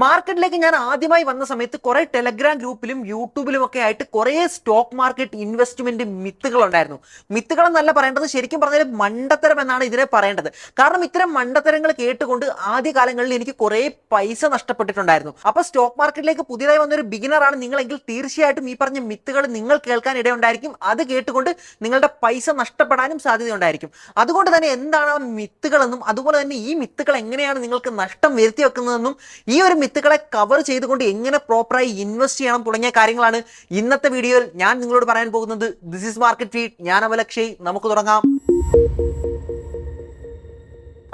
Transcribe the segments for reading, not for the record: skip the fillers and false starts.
മാർക്കറ്റിലേക്ക് ഞാൻ ആദ്യമായി വന്ന സമയത്ത് കുറെ ടെലഗ്രാം ഗ്രൂപ്പിലും യൂട്യൂബിലും ഒക്കെ ആയിട്ട് കുറെ സ്റ്റോക്ക് മാർക്കറ്റ് ഇൻവെസ്റ്റ്മെന്റ് മിത്തുകൾ ഉണ്ടായിരുന്നു. മിത്തുകൾ എന്നല്ല പറയേണ്ടത്, ശരിക്കും പറഞ്ഞാൽ മണ്ടത്തരം എന്നാണ് ഇതിനെ പറയേണ്ടത്. കാരണം ഇത്തരം മണ്ടത്തരങ്ങൾ കേട്ടുകൊണ്ട് ആദ്യ കാലങ്ങളിൽ എനിക്ക് കുറെ പൈസ നഷ്ടപ്പെട്ടിട്ടുണ്ടായിരുന്നു. അപ്പൊ സ്റ്റോക്ക് മാർക്കറ്റിലേക്ക് പുതിയതായി വന്നൊരു ബിഗിനർ ആണ് നിങ്ങളെങ്കിൽ തീർച്ചയായിട്ടും ഈ പറഞ്ഞ മിത്തുകൾ നിങ്ങൾ കേൾക്കാൻ ഇടയുണ്ടായിരിക്കും. അത് കേട്ടുകൊണ്ട് നിങ്ങളുടെ പൈസ നഷ്ടപ്പെടാനും സാധ്യതയുണ്ടായിരിക്കും. അതുകൊണ്ട് തന്നെ എന്താണ് മിത്തുകളെന്നും അതുപോലെ തന്നെ ഈ മിത്തുകൾ എങ്ങനെയാണ് നിങ്ങൾക്ക് നഷ്ടം വരുത്തി വെക്കുന്നതെന്നും ഈ ഒരു മിത്തുകളെ കവർ ചെയ്തുകൊണ്ട് എങ്ങനെ പ്രോപ്പറായി ഇൻവെസ്റ്റ് ചെയ്യണം തുടങ്ങിയ കാര്യങ്ങളാണ് ഇന്നത്തെ വീഡിയോയിൽ ഞാൻ നിങ്ങളോട് പറയാൻ പോകുന്നത്. This is market feed. ഞാൻ അമലക്ഷയ്. നമുക്ക് തുടങ്ങാം.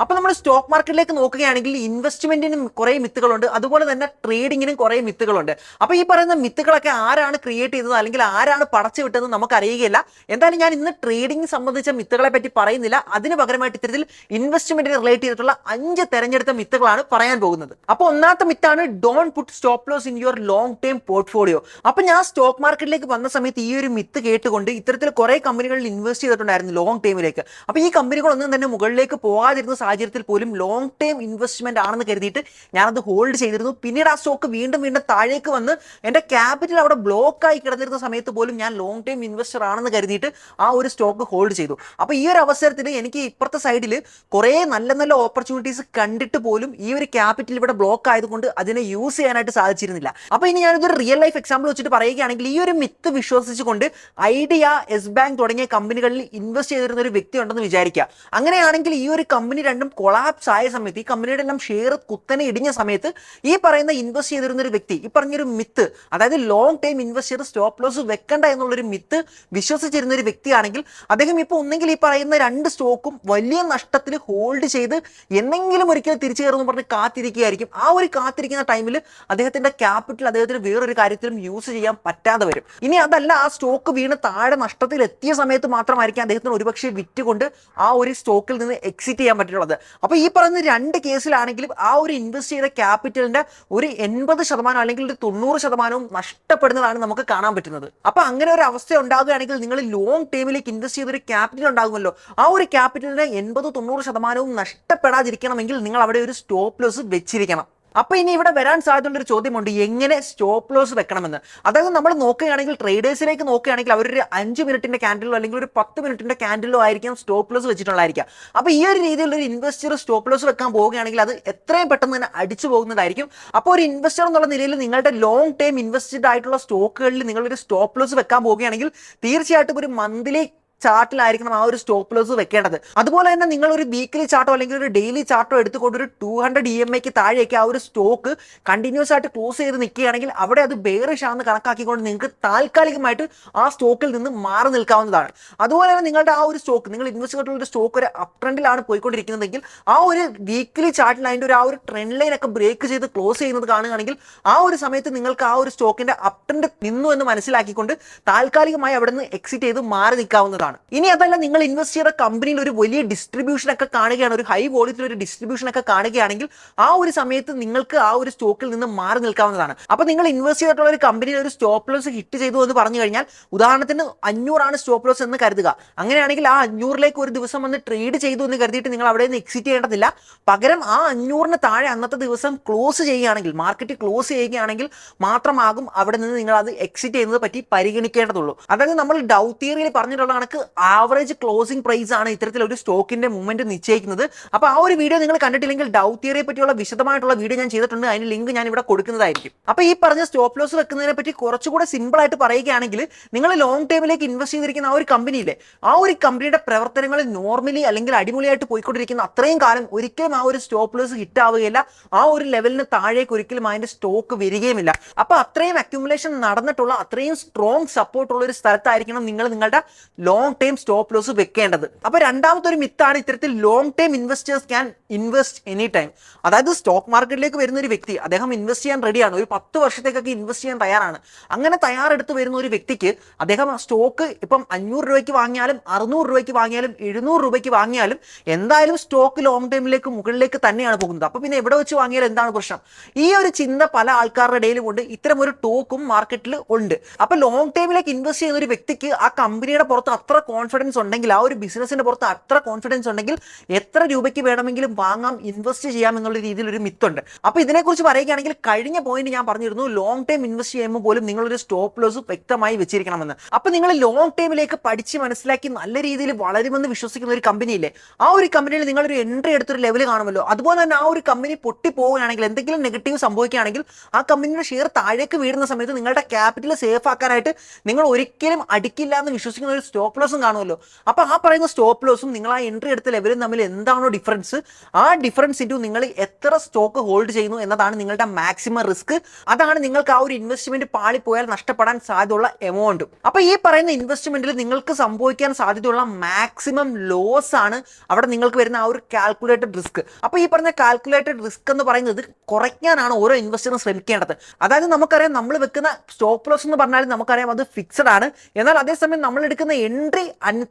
അപ്പൊ നമ്മൾ സ്റ്റോക്ക് മാർക്കറ്റിലേക്ക് നോക്കുകയാണെങ്കിൽ ഇൻവെസ്റ്റ്മെന്റിനും കുറെ മിത്തുകളുണ്ട്, അതുപോലെ തന്നെ ട്രേഡിങ്ങിനും കുറെ മിത്തുകളുണ്ട്. അപ്പൊ ഈ പറയുന്ന മിത്തുകളൊക്കെ ആരാണ് ക്രിയേറ്റ് ചെയ്തത് അല്ലെങ്കിൽ ആരാണ് പടച്ചു വിട്ടതെന്ന് നമുക്ക് അറിയുകയില്ല. എന്തായാലും ഞാൻ ഇന്ന് ട്രേഡിംഗ് സംബന്ധിച്ച മിത്തുകളെ പറ്റി പറയുന്നില്ല. അതിന് പകരമായിട്ട് ഇത്തരത്തിൽ ഇൻവെസ്റ്റ്മെന്റിനെ റിലേറ്റ് ചെയ്തിട്ടുള്ള 5 തെരഞ്ഞെടുത്ത മിത്തുകളാണ് പറയാൻ പോകുന്നത്. അപ്പൊ ഒന്നാമത്തെ മിത്താണ് don't put stop loss in your long term portfolio. അപ്പൊ ഞാൻ സ്റ്റോക്ക് മാർക്കറ്റിലേക്ക് വന്ന സമയത്ത് ഈ ഒരു മിത്ത് കേട്ടുകൊണ്ട് ഇത്തരത്തിൽ കുറെ കമ്പനികളിൽ ഇൻവെസ്റ്റ് ചെയ്തിട്ടുണ്ടായിരുന്നു ലോങ് ടൈമിലേക്ക്. അപ്പൊ ഈ കമ്പനികളൊന്നും തന്നെ മുകളിലേക്ക് പോകാതിരുന്ന സാഹചര്യത്തിൽ പോലും ലോങ് ടേം ഇൻവെസ്റ്റ്മെന്റ് ആണെന്ന് കരുതിയിട്ട് ഞാനത് ഹോൾഡ് ചെയ്തിരുന്നു. പിന്നീട് ആ സ്റ്റോക്ക് വീണ്ടും വീണ്ടും താഴേക്ക് വന്ന് എന്റെ ക്യാപിറ്റൽ അവിടെ ബ്ലോക്ക് ആയി കിടന്നിരുന്ന സമയത്ത് പോലും ഞാൻ ലോങ് ടൈം ഇൻവെസ്റ്റർ ആണെന്ന് കരുതിയിട്ട് ആ ഒരു സ്റ്റോക്ക് ഹോൾഡ് ചെയ്തു. അപ്പൊ ഈ ഒരു അവസരത്തിൽ എനിക്ക് ഇപ്പുറത്തെ സൈഡിൽ കുറെ നല്ല നല്ല ഓപ്പർച്യൂണിറ്റീസ് കണ്ടിട്ട് പോലും ഈ ഒരു ക്യാപിറ്റൽ ഇവിടെ ബ്ലോക്ക് ആയതുകൊണ്ട് അതിനെ യൂസ് ചെയ്യാനായിട്ട് സാധിച്ചിരുന്നില്ല. അപ്പൊ ഇനി ഞാനിതൊരു റിയൽ ലൈഫ് എക്സാമ്പിൾ വെച്ചിട്ട് പറയുകയാണെങ്കിൽ ഈ ഒരു മിത്ത് വിശ്വസിച്ചുകൊണ്ട് ഐഡിയ, യെസ് ബാങ്ക് തുടങ്ങിയ കമ്പനികളിൽ ഇൻവെസ്റ്റ് ചെയ്തിരുന്ന ഒരു വ്യക്തി ഉണ്ടെന്ന് വിചാരിക്കുക. അങ്ങനെയാണെങ്കിൽ ഈ ഒരു കമ്പനി രണ്ടും കൊളാപ്സ് ആയ സമയത്ത്, ഈ കമ്പനിയുടെ എല്ലാം ഷെയർ കുത്തനെ ഇടിഞ്ഞ സമയത്ത് ഈ പറയുന്ന ഇൻവെസ്റ്റ് ചെയ്തിരുന്ന ഒരു വ്യക്തി ഈ പറഞ്ഞൊരു മിത്ത്, അതായത് ലോങ് ടൈം ഇൻവെസ്റ്റ് ചെയ്ത് സ്റ്റോപ്പ് ലോസ് വെക്കണ്ട എന്നുള്ളൊരു മിത്ത് വിശ്വസിച്ചിരുന്ന ഒരു വ്യക്തിയാണെങ്കിൽ അദ്ദേഹം ഇപ്പോൾ ഒന്നെങ്കിൽ ഈ പറയുന്ന 2 സ്റ്റോക്കും വലിയ നഷ്ടത്തിൽ ഹോൾഡ് ചെയ്ത് എന്തെങ്കിലും ഒരിക്കലും തിരിച്ചു കയറുമെന്ന് പറഞ്ഞ് കാത്തിരിക്കുകയായിരിക്കും. ആ ഒരു കാത്തിരിക്കുന്ന ടൈമിൽ അദ്ദേഹത്തിന്റെ ക്യാപിറ്റൽ അദ്ദേഹത്തിന് വേറൊരു കാര്യത്തിലും യൂസ് ചെയ്യാൻ പറ്റാതെ വരും. ഇനി അതല്ല, ആ സ്റ്റോക്ക് വീണ് താഴെ നഷ്ടത്തിൽ എത്തിയ സമയത്ത് മാത്രമായിരിക്കും അദ്ദേഹത്തിന് ഒരുപക്ഷെ വിറ്റുകൊണ്ട് ആ ഒരു സ്റ്റോക്കിൽ നിന്ന് എക്സിറ്റ് ചെയ്യാൻ പറ്റുള്ളത്. അപ്പൊ ഈ പറയുന്ന 2 കേസിലാണെങ്കിലും ആ ഒരു ഇൻവെസ്റ്റ് ചെയ്ത ക്യാപിറ്റലിന്റെ ഒരു 80% അല്ലെങ്കിൽ ഒരു 90% നഷ്ടപ്പെടുന്നതാണ് നമുക്ക് കാണാൻ പറ്റുന്നത്. അപ്പൊ അങ്ങനെ ഒരു അവസ്ഥ ഉണ്ടാകുകയാണെങ്കിൽ നിങ്ങൾ ലോങ് ടൈമിലേക്ക് ഇൻവെസ്റ്റ് ചെയ്തൊരു ക്യാപിറ്റൽ ഉണ്ടാകുമല്ലോ, ആ ഒരു ക്യാപിറ്റലിന്റെ 80-90% നഷ്ടപ്പെടാതിരിക്കണമെങ്കിൽ നിങ്ങൾ അവിടെ ഒരു സ്റ്റോപ്പ് ലോസ് വെച്ചിരിക്കണം. അപ്പൊ ഇനി ഇവിടെ വരാൻ സാധ്യതയുള്ള ഒരു ചോദ്യമുണ്ട്, എങ്ങനെ സ്റ്റോപ്പ് ലോസ് വെക്കണമെന്ന്. അതായത് നമ്മൾ നോക്കുകയാണെങ്കിൽ ട്രേഡേഴ്സിലേക്ക് നോക്കുകയാണെങ്കിൽ അവരൊരു 5 മിനിറ്റിന്റെ ക്യാൻഡിലോ അല്ലെങ്കിൽ ഒരു 10 മിനിറ്റിന്റെ ക്യാൻഡിലോ ആയിരിക്കും സ്റ്റോപ്പ് ലോസ് വെച്ചിട്ടുള്ളതായിരിക്കാം. അപ്പൊ ഈ ഒരു രീതിയിലുള്ള ഒരു ഇൻവെസ്റ്റർ സ്റ്റോപ്പ് ലോസ് വെക്കാൻ പോവുകയാണെങ്കിൽ അത് എത്രയും പെട്ടെന്ന് തന്നെ അടിച്ചു പോകുന്നതായിരിക്കും. അപ്പോൾ ഒരു ഇൻവെസ്റ്റർ എന്നുള്ള നിലയിൽ നിങ്ങളുടെ ലോങ് ടൈം ഇൻവെസ്റ്റഡ് ആയിട്ടുള്ള സ്റ്റോക്കുകളിൽ നിങ്ങളൊരു സ്റ്റോപ്പ് ലോസ് വെക്കാൻ പോവുകയാണെങ്കിൽ തീർച്ചയായിട്ടും ഒരു മന്ത്ലി ചാർട്ടിലായിരിക്കണം ആ ഒരു സ്റ്റോപ്പ് ലോസ് വെക്കേണ്ടത്. അതുപോലെ തന്നെ നിങ്ങൾ ഒരു വീക്ക്ലി ചാർട്ടോ അല്ലെങ്കിൽ ഒരു ഡെയിലി ചാർട്ടോ എടുത്തുകൊണ്ട് ഒരു 200 EMAക്ക് താഴേക്ക് ആ ഒരു സ്റ്റോക്ക് കണ്ടിന്യൂസ് ആയിട്ട് ക്ലോസ് ചെയ്ത് നിൽക്കുകയാണെങ്കിൽ അവിടെ അത് ബെയറിഷ് ആണെന്ന് കണക്കാക്കിക്കൊണ്ട് നിങ്ങൾക്ക് താൽക്കാലികമായിട്ട് ആ സ്റ്റോക്കിൽ നിന്ന് മാറി നിൽക്കാവുന്നതാണ്. അതുപോലെ തന്നെ നിങ്ങളുടെ ആ ഒരു സ്റ്റോക്ക്, നിങ്ങൾ ഇൻവെസ്റ്റ് ചെയ്തിട്ടുള്ള ഒരു സ്റ്റോക്ക് ഒരു അപ് ട്രെൻഡിലാണ് പോയിക്കൊണ്ടിരിക്കുന്നതെങ്കിൽ ആ ഒരു വീക്ക്ലി ചാർട്ടിൽ അതിൻ്റെ ആ ഒരു ട്രെൻഡ് ലൈൻ ഒക്കെ ബ്രേക്ക് ചെയ്ത് ക്ലോസ് ചെയ്യുന്നത് കാണുകയാണെങ്കിൽ ആ ഒരു സമയത്ത് നിങ്ങൾക്ക് ആ ഒരു സ്റ്റോക്കിന്റെ അപ് ട്രെൻഡ് നിന്നു എന്ന് മനസ്സിലാക്കിക്കൊണ്ട് താൽക്കാലികമായി അവിടെ നിന്ന് എക്സിറ്റ് ചെയ്ത് മാറി നിൽക്കാവുന്നതാണ്. ഇനി അതല്ല, നിങ്ങൾ ഇൻവെസ്റ്റ് ചെയ്ത കമ്പനിയിൽ ഒരു വലിയ ഡിസ്ട്രിബ്യൂഷൻ ഒക്കെ കാണുകയാണ്, ഒരു ഹൈ വോളിയത്തിൽ ഒരു ഡിസ്ട്രിബ്യൂഷൻ ഒക്കെ കാണുകയാണെങ്കിൽ ആ ഒരു സമയത്ത് നിങ്ങൾക്ക് ആ ഒരു സ്റ്റോക്കിൽ നിന്ന് മാറി നിൽക്കാവുന്നതാണ്. അപ്പൊ നിങ്ങൾ ഇൻവെസ്റ്റ് ചെയ്തിട്ടുള്ള ഒരു കമ്പനിയിൽ ഒരു സ്റ്റോപ്പ് ലോസ് ഹിറ്റ് ചെയ്തു എന്ന് പറഞ്ഞു കഴിഞ്ഞാൽ, ഉദാഹരണത്തിന് 500 ആണ് സ്റ്റോപ്പ് ലോസ് എന്ന് കരുതുക. അങ്ങനെയാണെങ്കിൽ ആ 500ലേക്ക് ഒരു ദിവസം വന്ന് ട്രേഡ് ചെയ്തു എന്ന് കരുതിയിട്ട് നിങ്ങൾ അവിടെ നിന്ന് എക്സിറ്റ് ചെയ്യേണ്ടതില്ല. പകരം ആ 500ന് താഴെ അന്നത്തെ ദിവസം ക്ലോസ് ചെയ്യുകയാണെങ്കിൽ, മാർക്കറ്റ് ക്ലോസ് ചെയ്യുകയാണെങ്കിൽ മാത്രമാകും അവിടെ നിന്ന് നിങ്ങൾ അത് എക്സിറ്റ് ചെയ്യുന്നത് പറ്റി പരിഗണിക്കേണ്ടതുള്ളൂ. അതായത് നമ്മൾ ഡൗ തിയറിയിൽ പറഞ്ഞിട്ടുള്ള കണക്ക് ആവറേജ് ക്ലോസിംഗ് പ്രൈസ് ആണ് ഇത്തരത്തിൽ ഒരു സ്റ്റോക്കിന്റെ മൂവ്മെന്റ് നിശ്ചയിക്കുന്നത്. അപ്പൊ ആ ഒരു വീഡിയോ നിങ്ങൾ കണ്ടിട്ടില്ലെങ്കിൽ ഡൗ തിയറിയെ പറ്റിയുള്ള വിശദമായിട്ടുള്ള വീഡിയോ ഞാൻ ചെയ്തിട്ടുണ്ട്, അതിന് ലിങ്ക് ഞാൻ ഇവിടെ കൊടുക്കുന്നതായിരിക്കും. അപ്പൊ ഈ പറഞ്ഞ സ്റ്റോപ്പ് ലോസ് വെക്കുന്നതിനെ പറ്റി കുറച്ചുകൂടെ സിമ്പിൾ ആയിട്ട് പറയുകയാണെങ്കിൽ, നിങ്ങൾ ലോങ് ടൈമിലേക്ക് ഇൻവെസ്റ്റ് ചെയ്തിരിക്കുന്ന ആ ഒരു കമ്പനിയിലെ ആ ഒരു കമ്പനിയുടെ പ്രവർത്തനങ്ങൾ നോർമലി അല്ലെങ്കിൽ അടിപൊളിയായിട്ട് പോയിക്കൊണ്ടിരിക്കുന്ന അത്രയും കാലം ഒരിക്കലും ആ ഒരു സ്റ്റോപ്പ് ലോസ് ഹിറ്റ് ആവുകയില്ല. ആ ഒരു ലെവലിന് താഴേക്ക് ഒരിക്കലും അതിന്റെ സ്റ്റോക്ക് വരികയുമില്ല. അപ്പൊ അത്രയും അക്യുമുലേഷൻ നടന്നിട്ടുള്ള അത്രയും സ്ട്രോങ് സപ്പോർട്ട് ഉള്ള ഒരു സ്ഥലത്തായിരിക്കണം നിങ്ങൾ നിങ്ങളുടെ ലോങ് ടൈം സ്റ്റോപ്പ് ലോസ് വെക്കേണ്ടത്. അപ്പൊ രണ്ടാമത്തെ ഒരു മിത്താണ് ഇത്തരത്തിൽ long time investors can invest any time. അതായത് സ്റ്റോക്ക് മാർക്കറ്റിലേക്ക് വരുന്ന ഒരു വ്യക്തി അദ്ദേഹം ഇൻവെസ്റ്റ് ചെയ്യാൻ റെഡിയാണ്, ഒരു 10 വർഷത്തേക്കൊക്കെ ഇൻവെസ്റ്റ് ചെയ്യാൻ തയ്യാറാണ്. അങ്ങനെ തയ്യാറെടുത്ത് വരുന്ന ഒരു വ്യക്തിക്ക് അദ്ദേഹം സ്റ്റോക്ക് ഇപ്പം 500 രൂപയ്ക്ക് വാങ്ങിയാലും 600 രൂപയ്ക്ക് വാങ്ങിയാലും 700 രൂപയ്ക്ക് വാങ്ങിയാലും എന്തായാലും സ്റ്റോക്ക് ലോങ് ടൈമിലേക്ക് മുകളിലേക്ക് തന്നെയാണ് പോകുന്നത്. അപ്പൊ പിന്നെ എവിടെ വെച്ച് വാങ്ങിയാലും എന്താണ് പ്രശ്നം? ഈ ഒരു ചിന്ത പല ആൾക്കാരുടെ ഇടയിലും ഉണ്ട്, ഇത്തരം ഒരു ടോക്കും മാർക്കറ്റിൽ ഉണ്ട്. അപ്പൊ ലോങ് ടൈമിലേക്ക് ഇൻവെസ്റ്റ് ചെയ്യുന്ന ഒരു വ്യക്തിക്ക് ആ കമ്പനിയുടെ പുറത്ത് അത്ര കോൺഫിഡൻസ് ഉണ്ടെങ്കിൽ, ആ ഒരു ബിസിനസിന്റെ പുറത്ത് അത്ര കോൺഫിഡൻസ് ഉണ്ടെങ്കിൽ എത്ര രൂപയ്ക്ക് വേണമെങ്കിലും വാങ്ങാം, ഇൻവെസ്റ്റ് ചെയ്യാം എന്നുള്ള രീതിയിൽ ഒരു മിത്തുണ്ട്. അപ്പോൾ ഇതിനെക്കുറിച്ച് പറയുകയാണെങ്കിൽ കഴിഞ്ഞ പോയിന്റ് ഞാൻ പറഞ്ഞിരുന്നു, ലോങ് ടൈം ഇൻവെസ്റ്റ് ചെയ്യുമ്പോൾ പോലും നിങ്ങളൊരു സ്റ്റോപ്പ് ലോസ് വ്യക്തമായി വെച്ചിരിക്കണമെന്ന്. അപ്പോൾ നിങ്ങൾ ലോങ് ടൈമിലേക്ക് പഠിച്ച് മനസ്സിലാക്കി നല്ല രീതിയിൽ വളരുമെന്ന് വിശ്വസിക്കുന്ന ഒരു കമ്പനിയില്ലേ, ആ ഒരു കമ്പനിയിൽ നിങ്ങളൊരു എൻട്രി എടുത്തൊരു ലെവൽ കാണുമല്ലോ. അതുപോലെ തന്നെ ആ ഒരു കമ്പനി പൊട്ടിപ്പോവുകയാണെങ്കിൽ, എന്തെങ്കിലും നെഗറ്റീവ് സംഭവിക്കുകയാണെങ്കിൽ, ആ കമ്പനിയുടെ ഷെയർ താഴേക്ക് വീഴുന്ന സമയത്ത് നിങ്ങളുടെ ക്യാപിറ്റൽ സേഫ് ആക്കാനായിട്ട് നിങ്ങൾ ഒരിക്കലും അടിക്കില്ല എന്ന് വിശ്വസിക്കുന്ന ഒരു സ്റ്റോപ്പ് ലോസും കാണുമല്ലോ. അപ്പോൾ ആ പറയുന്ന സ്റ്റോപ്പ് ലോസും നിങ്ങൾ ആ എൻട്രി എടുത്ത ലെവലും തമ്മിൽ എന്താണോ ഡിഫറൻസ്, ആ ഡിഫറൻസ് ഇൻറ്റു നിങ്ങൾ എത്ര സ്റ്റോക്ക് ഹോൾഡ് ചെയ്യുന്നു എന്നതാണ് നിങ്ങളുടെ മാക്സിമം റിസ്ക്. അതാണ് നിങ്ങൾക്ക് ആ ഒരു ഇൻവെസ്റ്റ്മെന്റ് പാളിപ്പോയാൽ നഷ്ടപ്പെടാൻ സാധ്യതയുള്ള എമൗണ്ടും. അപ്പോൾ ഈ പറയുന്ന ഇൻവെസ്റ്റ്മെന്റിൽ നിങ്ങൾക്ക് സംഭവിക്കാൻ സാധ്യതയുള്ള മാക്സിമം ലോസ് ആണ് അവിടെ നിങ്ങൾക്ക് വരുന്ന ആ ഒരു കാൽക്കുലേറ്റഡ് റിസ്ക്. അപ്പോൾ ഈ പറഞ്ഞ കാൽക്കുലേറ്റഡ് റിസ്ക് എന്ന് പറയുന്നത് കുറയ്ക്കാനാണ് ഓരോ ഇൻവെസ്റ്ററും ശ്രമിക്കേണ്ടത്. അതായത് നമുക്കറിയാം, നമ്മൾ വെക്കുന്ന സ്റ്റോപ്പ് ലോസ് എന്ന് പറഞ്ഞാൽ നമുക്കറിയാം അത് ഫിക്സഡ് ആണ്. എന്നാൽ അതേസമയം നമ്മൾ എടുക്കുന്ന എൻട്രി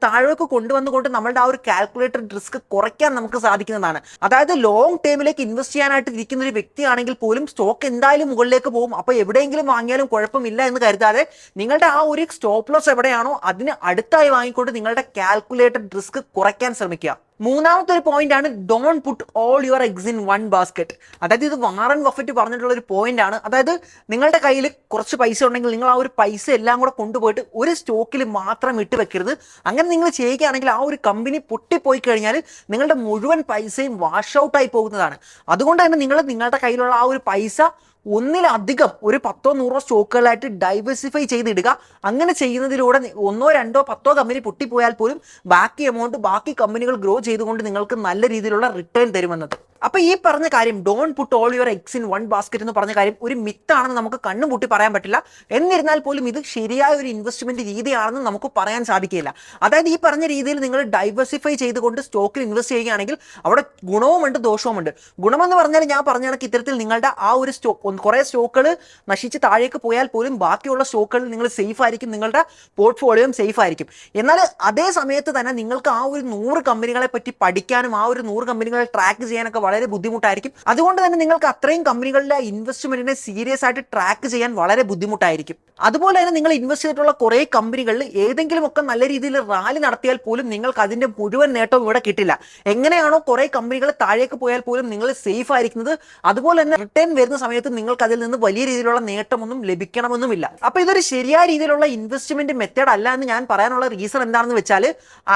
താഴേക്ക് കൊണ്ടുവന്നുകൊണ്ട് നമ്മളുടെ ആ ഒരു കാൽക്കുലേറ്റഡ് റിസ്ക് കുറയ്ക്കാൻ നമുക്ക് സാധിക്കുന്നതാണ്. അതായത് ലോങ് ടൈമിലേക്ക് ഇൻവെസ്റ്റ് ചെയ്യാനായിട്ട് ഇരിക്കുന്ന ഒരു വ്യക്തിയാണെങ്കിൽ പോലും സ്റ്റോക്ക് എന്തായാലും മുകളിലേക്ക് പോകും, അപ്പോൾ എവിടെയെങ്കിലും വാങ്ങിയാലും കുഴപ്പമില്ല എന്ന് കരുതാതെ നിങ്ങളുടെ ആ ഒരു സ്റ്റോപ്പ് ലോസ് എവിടെയാണോ അതിന് അടുത്തായി വാങ്ങിക്കൊണ്ട് നിങ്ങളുടെ കാൽക്കുലേറ്റഡ് റിസ്ക് കുറയ്ക്കാൻ ശ്രമിക്കുക. മൂന്നാമത്തെ ഒരു പോയിന്റ് ആണ്, don't put all your eggs in one basket. അതായത് ഇത് വാറൻ ബഫറ്റ് പറഞ്ഞിട്ടുള്ള ഒരു പോയിന്റ് ആണ്. അതായത് നിങ്ങളുടെ കയ്യിൽ കുറച്ച് പൈസ ഉണ്ടെങ്കിൽ നിങ്ങൾ ആ ഒരു പൈസ എല്ലാം കൂടെ കൊണ്ടുപോയിട്ട് ഒരു സ്റ്റോക്കിൽ മാത്രം ഇട്ട് വെക്കരുത്. അങ്ങനെ നിങ്ങൾ ചെയ്യുകയാണെങ്കിൽ ആ ഒരു കമ്പനി പൊട്ടിപ്പോയി കഴിഞ്ഞാൽ നിങ്ങളുടെ മുഴുവൻ പൈസയും വാഷ് ഔട്ടായി പോകുന്നതാണ്. അതുകൊണ്ട് തന്നെ നിങ്ങളുടെ കയ്യിലുള്ള ആ ഒരു പൈസ ഒന്നിലധികം ഒരു 10 100 സ്റ്റോക്കുകളായിട്ട് ഡൈവേഴ്സിഫൈ ചെയ്തിടുക. അങ്ങനെ ചെയ്യുന്നതിലൂടെ 1 2 10 കമ്പനി പൊട്ടിപ്പോയാൽ പോലും ബാക്കി എമൗണ്ട് ബാക്കി കമ്പനികൾ ഗ്രോ ചെയ്തുകൊണ്ട് നിങ്ങൾക്ക് നല്ല രീതിയിലുള്ള റിട്ടേൺ തരുമെന്നത്. അപ്പോൾ ഈ പറഞ്ഞ കാര്യം, don't put all your eggs in one basket എന്ന് പറഞ്ഞ കാര്യം ഒരു മിത്താണെന്ന് നമുക്ക് കണ്ണുപൂട്ടി പറയാൻ പറ്റില്ല. എന്നിരുന്നാൽ പോലും ഇത് ശരിയായ ഒരു ഇൻവെസ്റ്റ്മെന്റ് രീതിയാണെന്ന് നമുക്ക് പറയാൻ സാധിക്കില്ല. അതായത് ഈ പറഞ്ഞ രീതിയിൽ നിങ്ങൾ ഡൈവേഴ്സിഫൈ ചെയ്തുകൊണ്ട് സ്റ്റോക്കിൽ ഇൻവെസ്റ്റ് ചെയ്യുകയാണെങ്കിൽ അവിടെ ഗുണവുമുണ്ട് ദോഷവുമുണ്ട്. ഗുണമെന്ന് പറഞ്ഞാൽ ഞാൻ പറഞ്ഞ കണക്ക് ഇത്തരത്തിൽ നിങ്ങളുടെ ആ ഒരു കുറേ സ്റ്റോക്കുകൾ നശിച്ച് താഴേക്ക് പോയാൽ പോലും ബാക്കിയുള്ള സ്റ്റോക്കുകൾ നിങ്ങൾ സേഫ് ആയിരിക്കും, നിങ്ങളുടെ പോർട്ട്ഫോളിയോയും സേഫ് ആയിരിക്കും. എന്നാൽ അതേ സമയത്ത് തന്നെ നിങ്ങൾക്ക് ആ ഒരു 100 കമ്പനികളെ പറ്റി പഠിക്കാനും ആ ഒരു 100 കമ്പനികളെ ട്രാക്ക് ചെയ്യാനൊക്കെ വളരെ ബുദ്ധിമുട്ടായിരിക്കും. അതുകൊണ്ട് തന്നെ നിങ്ങൾക്ക് അത്രയും കമ്പനികളിലെ ഇൻവെസ്റ്റ്മെന്റിനെ സീരിയസ് ആയിട്ട് ട്രാക്ക് ചെയ്യാൻ വളരെ ബുദ്ധിമുട്ടായിരിക്കും. അതുപോലെ തന്നെ നിങ്ങൾ ഇൻവെസ്റ്റ് ചെയ്തിട്ടുള്ള കുറേ കമ്പനികളിൽ ഏതെങ്കിലും ഒക്കെ നല്ല രീതിയിൽ റാലി നടത്തിയാൽ പോലും നിങ്ങൾക്ക് അതിന്റെ മുഴുവൻ നേട്ടവും ഇവിടെ കിട്ടില്ല. എങ്ങനെയാണോ കുറേ കമ്പനികൾ താഴേക്ക് പോയാൽ പോലും നിങ്ങൾ സേഫ് ആയിരിക്കുന്നത്, അതുപോലെ തന്നെ റിട്ടേൺ വരുന്ന സമയത്ത് നിങ്ങൾക്ക് അതിൽ നിന്ന് വലിയ രീതിയിലുള്ള നേട്ടമൊന്നും ലഭിക്കണമെന്നുമില്ല. അപ്പൊ ഇതൊരു ശരിയായ രീതിയിലുള്ള ഇൻവെസ്റ്റ്മെന്റ് മെത്തേഡ് അല്ല എന്ന് ഞാൻ പറയാനുള്ള റീസൺ എന്താണെന്ന് വെച്ചാൽ,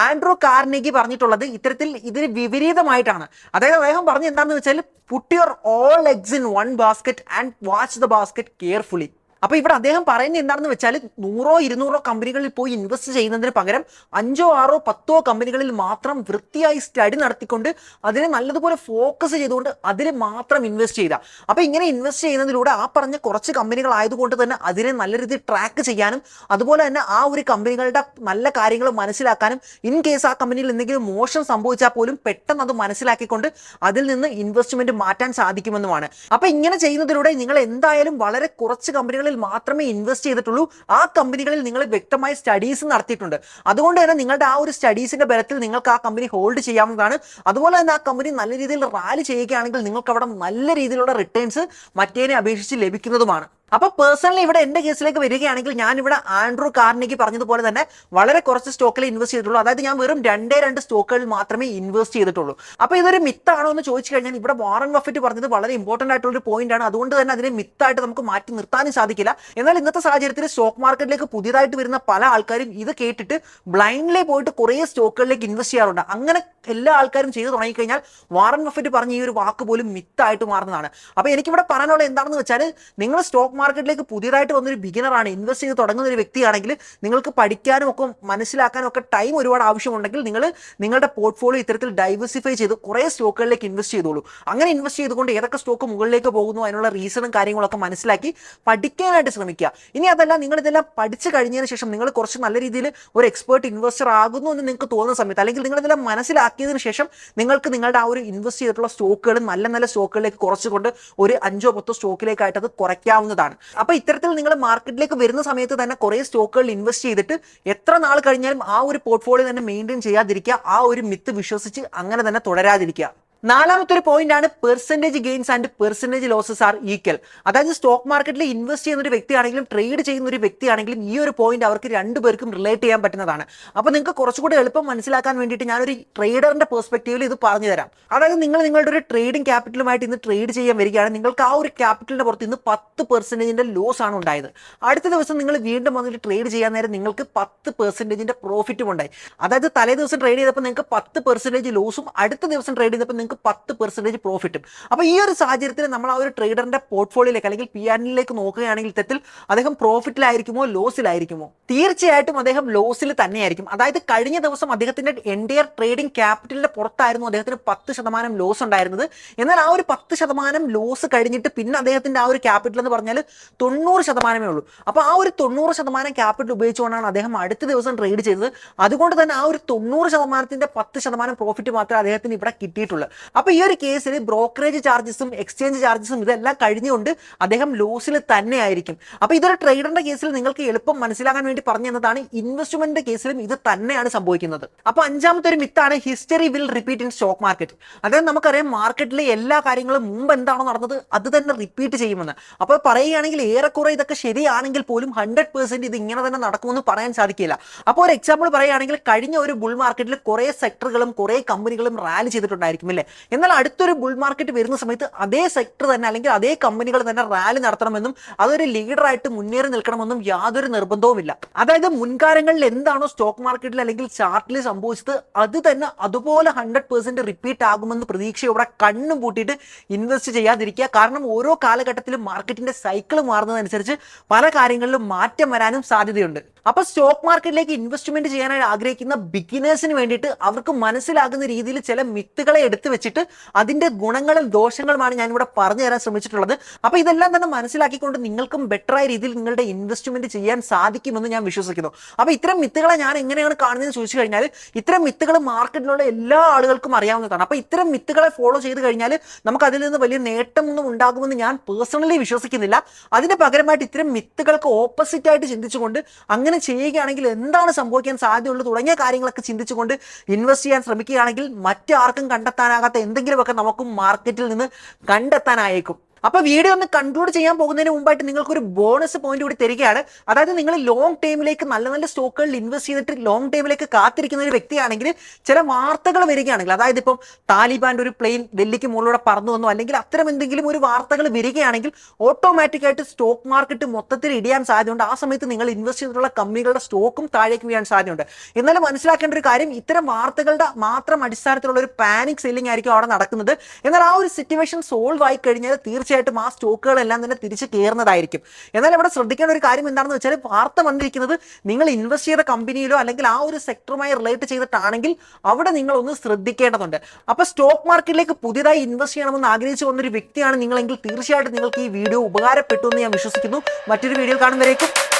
ആൻഡ്രൂ കാർനെഗി പറഞ്ഞിട്ടുള്ളത് ഇത്തരത്തിൽ ഇതിന് വിപരീതമായിട്ടാണ്. അതായത് അദ്ദേഹം പറഞ്ഞ എന്താണെന്ന് വെച്ചാൽ, put your all eggs in one basket and watch the basket carefully. അപ്പോൾ ഇവിടെ അദ്ദേഹം പറയുന്നത് എന്താണെന്ന് വെച്ചാൽ, 100 200 കമ്പനികളിൽ പോയി ഇൻവെസ്റ്റ് ചെയ്യുന്നതിന് പകരം 5 6 10 കമ്പനികളിൽ മാത്രം വൃത്തിയായി സ്റ്റഡി നടത്തിക്കൊണ്ട് അതിനെ നല്ലതുപോലെ ഫോക്കസ് ചെയ്തുകൊണ്ട് അതിൽ മാത്രം ഇൻവെസ്റ്റ് ചെയ്താൽ, അപ്പോൾ ഇങ്ങനെ ഇൻവെസ്റ്റ് ചെയ്യുന്നതിലൂടെ ആ പറഞ്ഞ കുറച്ച് കമ്പനികൾ ആയതുകൊണ്ട് തന്നെ അതിനെ നല്ല രീതിയിൽ ട്രാക്ക് ചെയ്യാനും അതുപോലെ തന്നെ ആ ഒരു കമ്പനികളുടെ നല്ല കാര്യങ്ങൾ മനസ്സിലാക്കാനും ഇൻ കേസ് ആ കമ്പനിയിൽ എന്തെങ്കിലും മോശം സംഭവിച്ചാൽ പോലും പെട്ടെന്ന് അത് മനസ്സിലാക്കിക്കൊണ്ട് അതിൽ നിന്ന് ഇൻവെസ്റ്റ്മെന്റ് മാറ്റാൻ സാധിക്കുമെന്നുമാണ്. അപ്പോൾ ഇങ്ങനെ ചെയ്യുന്നതിലൂടെ നിങ്ങൾ എന്തായാലും വളരെ കുറച്ച് കമ്പനികളിൽ മാത്രമേ ഇൻവെസ്റ്റ് ചെയ്തിട്ടുള്ളൂ. ആ കമ്പനികളിൽ നിങ്ങൾ വ്യക്തമായ സ്റ്റഡീസ് നടത്തിയിട്ടുണ്ട്. അതുകൊണ്ട് തന്നെ നിങ്ങളുടെ ആ ഒരു സ്റ്റഡീസിന്റെ ബലത്തിൽ നിങ്ങൾക്ക് ആ കമ്പനി ഹോൾഡ് ചെയ്യാവുന്നതാണ്. അതുപോലെ തന്നെ ആ കമ്പനി നല്ല രീതിയിൽ റാലി ചെയ്യുകയാണെങ്കിൽ നിങ്ങൾക്ക് അവിടെ നല്ല രീതിയിലുള്ള റിട്ടേൺസ് മറ്റേനെ അപേക്ഷിച്ച് ലഭിക്കുന്നതുമാണ്. അപ്പോൾ പേഴ്സണലി ഇവിടെ എൻ്റെ കേസിലേക്ക് വരികയാണെങ്കിൽ ഞാൻ ഇവിടെ ആൻഡ്രൂ കാർനെഗി പറഞ്ഞതുപോലെ തന്നെ വളരെ കുറച്ച് സ്റ്റോക്കിൽ ഇൻവെസ്റ്റ് ചെയ്തിട്ടുള്ളൂ. അതായത് ഞാൻ വെറും 2 സ്റ്റോക്കുകളിൽ മാത്രമേ ഇൻവെസ്റ്റ് ചെയ്തിട്ടുള്ളൂ. അപ്പോൾ ഇതൊരു മിത്താണോ എന്ന് ചോദിച്ചു കഴിഞ്ഞാൽ ഇവിടെ വാറൻ ബഫറ്റ് പറഞ്ഞത് വളരെ ഇമ്പോർട്ടൻ്റ് ആയിട്ടുള്ളൊരു പോയിന്റ് ആണ്. അതുകൊണ്ട് തന്നെ അതിനെ മിത്തായിട്ട് നമുക്ക് മാറ്റി നിർത്താനും സാധിക്കില്ല. എന്നാൽ ഇന്നത്തെ സാഹചര്യത്തിൽ സ്റ്റോക്ക് മാർക്കറ്റിലേക്ക് പുതിയതായിട്ട് വരുന്ന പല ആൾക്കാരും ഇത് കേട്ടിട്ട് ബ്ലൈൻഡ്ലി പോയിട്ട് കുറേ സ്റ്റോക്കുകളിലേക്ക് ഇൻവെസ്റ്റ് ചെയ്യാറുണ്ട്. അങ്ങനെ എല്ലാ ആൾക്കാരും ചെയ്തു തുടങ്ങിക്കഴിഞ്ഞാൽ വാറൻ ബഫറ്റ് പറഞ്ഞ ഈ ഒരു വാക്ക് പോലും മിത്തായിട്ട് മാറുന്നതാണ്. അപ്പോൾ എനിക്കിവിടെ പറയാനുള്ളത് എന്താണെന്ന് വെച്ചാൽ, നിങ്ങൾ സ്റ്റോക്ക് മാർക്കറ്റിലേക്ക് പുതിയതായിട്ട് വന്നൊരു ബിഗിനറാണ്, ഇൻവെസ്റ്റ് ചെയ്ത് തുടങ്ങുന്ന ഒരു വ്യക്തിയാണെങ്കിൽ നിങ്ങൾക്ക് പഠിക്കാനും ഒക്കെ മനസ്സിലാക്കാനും ഒക്കെ ടൈം ഒരുപാട് ആവശ്യമുണ്ടെങ്കിൽ നിങ്ങൾ നിങ്ങളുടെ പോർട്ട്ഫോളിയോ ഇത്തരത്തിൽ ഡൈവേഴ്സിഫൈ ചെയ്ത് കുറേ സ്റ്റോക്കുകളിലേക്ക് ഇൻവെസ്റ്റ് ചെയ്തോളൂ. അങ്ങനെ ഇൻവെസ്റ്റ് ചെയ്തുകൊണ്ട് ഏതൊക്കെ സ്റ്റോക്ക് മുകളിലേക്ക് പോകുന്നു അതിനുള്ള റീസണും കാര്യങ്ങളൊക്കെ മനസ്സിലാക്കി പഠിക്കാനായിട്ട് ശ്രമിക്കുക. ഇനി അതല്ല, നിങ്ങൾ ഇതെല്ലാം പഠിച്ചു കഴിഞ്ഞതിന് ശേഷം നിങ്ങൾ കുറച്ച് നല്ല രീതിയിൽ ഒരു എക്സ്പേർട്ട് ഇൻവെസ്റ്റർ ആകുന്നു എന്ന് നിങ്ങൾക്ക് തോന്നുന്ന സമയത്ത്, അല്ലെങ്കിൽ നിങ്ങൾ ഇതെല്ലാം മനസ്സിലാക്കിയതിന് ശേഷം നിങ്ങൾക്ക് നിങ്ങളുടെ ആ ഒരു ഇൻവെസ്റ്റ് ചെയ്തിട്ടുള്ള സ്റ്റോക്കുകൾ നല്ല നല്ല സ്റ്റോക്കുകളിലേക്ക് കുറച്ചുകൊണ്ട് ഒരു 5 10 സ്റ്റോക്കിലേക്കായിട്ട് അത് കുറയ്ക്കാവുന്നതാണ്. അപ്പോൾ ഇത്തരത്തിൽ നിങ്ങൾ മാർക്കറ്റിലേക്ക് വരുന്ന സമയത്ത് തന്നെ കുറേ സ്റ്റോക്കുകൾ ഇൻവെസ്റ്റ് ചെയ്തിട്ട് എത്ര നാൾ കഴിഞ്ഞാലും ആ ഒരു പോർട്ട്ഫോളിയോ തന്നെ മെയിൻറ്റെയിൻ ചെയ്യാതിരിക്കുക, ആ ഒരു മിത്ത് വിശ്വസിച്ച് അങ്ങനെ തന്നെ തുടരാതിരിക്കുക. നാലാമത്തെ ഒരു പോയിന്റ് ആണ് percentage gains and percentage losses are equal. അതായത് സ്റ്റോക്ക് മാർക്കറ്റിൽ ഇൻവെസ്റ്റ് ചെയ്യുന്ന ഒരു വ്യക്തിയാണെങ്കിലും ട്രേഡ് ചെയ്യുന്ന ഒരു വ്യക്തിയാണെങ്കിലും ഈ ഒരു പോയിന്റ് അവർക്ക് രണ്ടുപേർക്കും റിലേറ്റ് ചെയ്യാൻ പറ്റുന്നതാണ്. അപ്പോൾ നിങ്ങൾക്ക് കുറച്ചുകൂടി എളുപ്പം മനസ്സിലാക്കാൻ വേണ്ടിയിട്ട് ഞാനൊരു ട്രേഡറിന്റെ പെർസ്പെക്റ്റീവിൽ ഇത് പറഞ്ഞു തരാം. അതായത് നിങ്ങൾ നിങ്ങളുടെ ഒരു ട്രേഡിംഗ് ക്യാപിറ്റലുമായിട്ട് ഇന്ന് ട്രേഡ് ചെയ്യാൻ വരികയാണ്, നിങ്ങൾക്ക് ആ ഒരു ക്യാപിറ്റലിന്റെ പുറത്ത് ഇന്ന് 10% ലോസ് ആണ് ഉണ്ടായത്. അടുത്ത ദിവസം നിങ്ങൾ വീണ്ടും വന്നിട്ട് ട്രേഡ് ചെയ്യാൻ നേരം നിങ്ങൾക്ക് 10% പ്രോഫിറ്റും ഉണ്ടായി. അതായത് തലേ ദിവസം ട്രേഡ് ചെയ്തപ്പോൾ നിങ്ങൾക്ക് 10% ലോസും അടുത്ത ദിവസം ട്രേഡ് ചെയ്തപ്പോൾ നിങ്ങൾക്ക് 10% പ്രോഫിറ്റും. അപ്പോൾ ഈ ഒരു സാഹചര്യത്തിൽ നമ്മൾ ആ ഒരു ട്രേഡറിന്റെ പോർട്ട്ഫോളിയോയിലേക്ക് അല്ലെങ്കിൽ P&Lലേക്ക് നോക്കുകയാണെങ്കിൽ ഇത്തരത്തിൽ അദ്ദേഹം പ്രോഫിറ്റിലായിരിക്കുമോ ലോസിലായിരിക്കുമോ? തീർച്ചയായിട്ടും അദ്ദേഹം ലോസിൽ തന്നെയായിരിക്കും. അതായത് കഴിഞ്ഞ ദിവസം അദ്ദേഹത്തിന്റെ എൻറ്റയർ ട്രേഡിംഗ് ക്യാപിറ്റലിന്റെ പുറത്തായിരുന്നു അദ്ദേഹത്തിന് 10% ലോസ് ഉണ്ടായിരുന്നത്. എന്നാൽ ആ ഒരു 10% ലോസ് കഴിഞ്ഞിട്ട് പിന്നെ അദ്ദേഹത്തിന്റെ ആ ഒരു ക്യാപിറ്റൽ എന്ന് പറഞ്ഞാൽ 90% ഉള്ളൂ. അപ്പോൾ ആ ഒരു 90% ക്യാപിറ്റൽ ഉപയോഗിച്ചുകൊണ്ടാണ് അദ്ദേഹം അടുത്ത ദിവസം ട്രേഡ് ചെയ്തത്. അതുകൊണ്ട് തന്നെ ആ ഒരു 90%ന്റെ 10% പ്രോഫിറ്റ് മാത്രമേ അദ്ദേഹത്തിന് ഇവിടെ കിട്ടിയിട്ടുള്ളൂ. അപ്പോൾ ഈ ഒരു കേസിൽ ബ്രോക്കറേജ് ചാർജസും എക്സ്ചേഞ്ച് ചാർജസും ഇതെല്ലാം കഴിഞ്ഞുകൊണ്ട് അദ്ദേഹം ലോസിൽ തന്നെ ആയിരിക്കും. അപ്പോൾ ഇതൊരു ട്രേഡറിന്റെ കേസിൽ നിങ്ങൾക്ക് എളുപ്പം മനസ്സിലാക്കാൻ വേണ്ടി പറഞ്ഞു തന്നതാണ്. ഇൻവെസ്റ്റ്മെന്റിന്റെ കേസിലും ഇത് തന്നെയാണ് സംഭവിക്കുന്നത്. അപ്പോൾ അഞ്ചാമത്തെ ഒരു മിത്താണ് history will repeat in stock market. അതായത് നമുക്കറിയാം മാർക്കറ്റിലെ എല്ലാ കാര്യങ്ങളും മുമ്പ് എന്താണോ നടന്നത് അത് തന്നെ റിപ്പീറ്റ് ചെയ്യുമെന്ന്. അപ്പോൾ പറയുകയാണെങ്കിൽ ഏറെക്കുറെ ഇതൊക്കെ ശരിയാണെങ്കിൽ പോലും 100% ഇത് ഇങ്ങനെ തന്നെ നടക്കുമെന്ന് പറയാൻ സാധിക്കില്ല. അപ്പോൾ ഒരു എക്സാമ്പിൾ പറയുകയാണെങ്കിൽ കഴിഞ്ഞ ഒരു ബുൾ മാർക്കറ്റിൽ കുറേ സെക്ടറുകളും കുറേ കമ്പനികളും റാലി ചെയ്തിട്ടുണ്ടായിരിക്കും അല്ലേ? എന്നാൽ അടുത്തൊരു ബുൾ മാർക്കറ്റ് വരുന്ന സമയത്ത് അതേ സെക്ടർ തന്നെ അല്ലെങ്കിൽ അതേ കമ്പനികൾ തന്നെ റാലി നടത്തണമെന്നും അതൊരു ലീഡറായിട്ട് മുന്നേറി നിൽക്കണമെന്നും യാതൊരു നിർബന്ധവുമില്ല. അതായത് മുൻകാലങ്ങളിൽ എന്താണോ സ്റ്റോക്ക് മാർക്കറ്റിൽ അല്ലെങ്കിൽ ചാർട്ടിൽ സംഭവിച്ചത് അത് തന്നെ അതുപോലെ 100% റിപ്പീറ്റ് ആകുമെന്ന് പ്രതീക്ഷയോടെ കണ്ണും പൂട്ടിയിട്ട് ഇൻവെസ്റ്റ് ചെയ്യാതിരിക്കുക. കാരണം ഓരോ കാലഘട്ടത്തിലും മാർക്കറ്റിന്റെ സൈക്കിൾ മാറുന്നതനുസരിച്ച് പല കാര്യങ്ങളിലും മാറ്റം വരാനും സാധ്യതയുണ്ട്. അപ്പോൾ സ്റ്റോക്ക് മാർക്കറ്റിലേക്ക് ഇൻവെസ്റ്റ്മെന്റ് ചെയ്യാനായി ആഗ്രഹിക്കുന്ന ബിഗിനേഴ്സിന് വേണ്ടിയിട്ട് അവർക്ക് മനസ്സിലാകുന്ന രീതിയിൽ ചില മിത്തുകളെ എടുത്തു വെച്ചിട്ട് അതിന്റെ ഗുണങ്ങളും ദോഷങ്ങളുമാണ് ഞാൻ ഇവിടെ പറഞ്ഞു തരാൻ ശ്രമിച്ചിട്ടുള്ളത്. അപ്പോൾ ഇതെല്ലാം തന്നെ മനസ്സിലാക്കിക്കൊണ്ട് നിങ്ങൾക്കും ബെറ്ററായ രീതിയിൽ നിങ്ങളുടെ ഇൻവെസ്റ്റ്മെന്റ് ചെയ്യാൻ സാധിക്കുമെന്ന് ഞാൻ വിശ്വസിക്കുന്നു. അപ്പോൾ ഇത്തരം മിത്തുകളെ ഞാൻ എങ്ങനെയാണ് കാണുന്നതെന്ന് ചോദിച്ചു കഴിഞ്ഞാൽ ഇത്തരം മിത്തുകൾ മാർക്കറ്റിലുള്ള എല്ലാ ആളുകൾക്കും അറിയാവുന്നതാണ്. അപ്പോൾ ഇത്തരം മിത്തുകളെ ഫോളോ ചെയ്ത് കഴിഞ്ഞാൽ നമുക്ക് അതിൽ നിന്ന് വലിയ നേട്ടമൊന്നും ഉണ്ടാകുമെന്ന് ഞാൻ പേഴ്സണലി വിശ്വസിക്കുന്നില്ല. അതിന് പകരമായിട്ട് ഇത്തരം മിത്തുകൾക്ക് ഓപ്പോസിറ്റ് ആയിട്ട് ചിന്തിച്ചുകൊണ്ട് അങ്ങനെ ചെയ്യുകയാണെങ്കിൽ എന്താണ് സംഭവിക്കാൻ സാധ്യതയുള്ളത് തുടങ്ങിയ കാര്യങ്ങളൊക്കെ ചിന്തിച്ചുകൊണ്ട് ഇൻവെസ്റ്റ് ചെയ്യാൻ ശ്രമിക്കുകയാണെങ്കിൽ മറ്റാർക്കും കണ്ടെത്താനാകാത്ത എന്തെങ്കിലുമൊക്കെ നമുക്കും മാർക്കറ്റിൽ നിന്ന് കണ്ടെത്താനായേക്കും. അപ്പോൾ വീഡിയോ ഒന്ന് കൺക്ലൂഡ് ചെയ്യാൻ പോകുന്നതിന് മുമ്പായിട്ട് നിങ്ങൾക്കൊരു ബോണസ് പോയിന്റ് കൂടി തരികയാണ്. അതായത് നിങ്ങൾ ലോങ് ടൈമിലേക്ക് നല്ല നല്ല സ്റ്റോക്കുകളിൽ ഇൻവെസ്റ്റ് ചെയ്തിട്ട് ലോങ് ടൈമിലേക്ക് കാത്തിരിക്കുന്ന ഒരു വ്യക്തിയാണെങ്കിൽ ചില വാർത്തകൾ വരികയാണെങ്കിൽ, അതായത് ഇപ്പം താലിബാൻ്റെ ഒരു പ്ലെയിൻ ഡൽഹിക്ക് മുകളിലൂടെ പറന്നു വന്നു അല്ലെങ്കിൽ അത്തരം എന്തെങ്കിലും ഒരു വാർത്തകൾ വരികയാണെങ്കിൽ ഓട്ടോമാറ്റിക്കായിട്ട് സ്റ്റോക്ക് മാർക്കറ്റ് മൊത്തത്തിൽ ഇടിയാൻ സാധ്യതയുണ്ട്. ആ സമയത്ത് നിങ്ങൾ ഇൻവെസ്റ്റ് ചെയ്തിട്ടുള്ള കമ്പനികളുടെ സ്റ്റോക്കും താഴേക്ക് വീഴാൻ സാധ്യതയുണ്ട്. എന്നാലും മനസ്സിലാക്കേണ്ട ഒരു കാര്യം, ഇത്തരം വാർത്തകളുടെ മാത്രം അടിസ്ഥാനത്തിലുള്ള ഒരു പാനിക് സെല്ലിംഗ് ആയിരിക്കും അവിടെ നടക്കുന്നത്. എന്നാൽ ആ ഒരു സിറ്റുവേഷൻ സോൾവ് ആയി കഴിഞ്ഞാൽ തീർച്ചയായിട്ടും ആ സ്റ്റോക്കുകളെല്ലാം തന്നെ തിരിച്ച് കയറുന്നതായിരിക്കും. എന്നാൽ ഇവിടെ ശ്രദ്ധിക്കേണ്ട ഒരു കാര്യം എന്താണെന്ന് വെച്ചാൽ വാർത്ത വന്നിരിക്കുന്നത് നിങ്ങൾ ഇൻവെസ്റ്റ് ചെയ്ത കമ്പനിയിലോ അല്ലെങ്കിൽ ആ ഒരു സെക്ടറുമായി റിലേറ്റ് ചെയ്തിട്ടാണെങ്കിൽ അവിടെ നിങ്ങൾ ഒന്ന് ശ്രദ്ധിക്കേണ്ടതുണ്ട്. അപ്പോൾ സ്റ്റോക്ക് മാർക്കറ്റിലേക്ക് പുതിയതായി ഇൻവെസ്റ്റ് ചെയ്യണമെന്ന് ആഗ്രഹിച്ചു വന്നൊരു വ്യക്തിയാണ് നിങ്ങളെങ്കിൽ തീർച്ചയായിട്ടും നിങ്ങൾക്ക് ഈ വീഡിയോ ഉപകാരപ്പെട്ടു എന്ന് ഞാൻ വിശ്വസിക്കുന്നു. മറ്റൊരു വീഡിയോ കാണുന്നവരേക്കും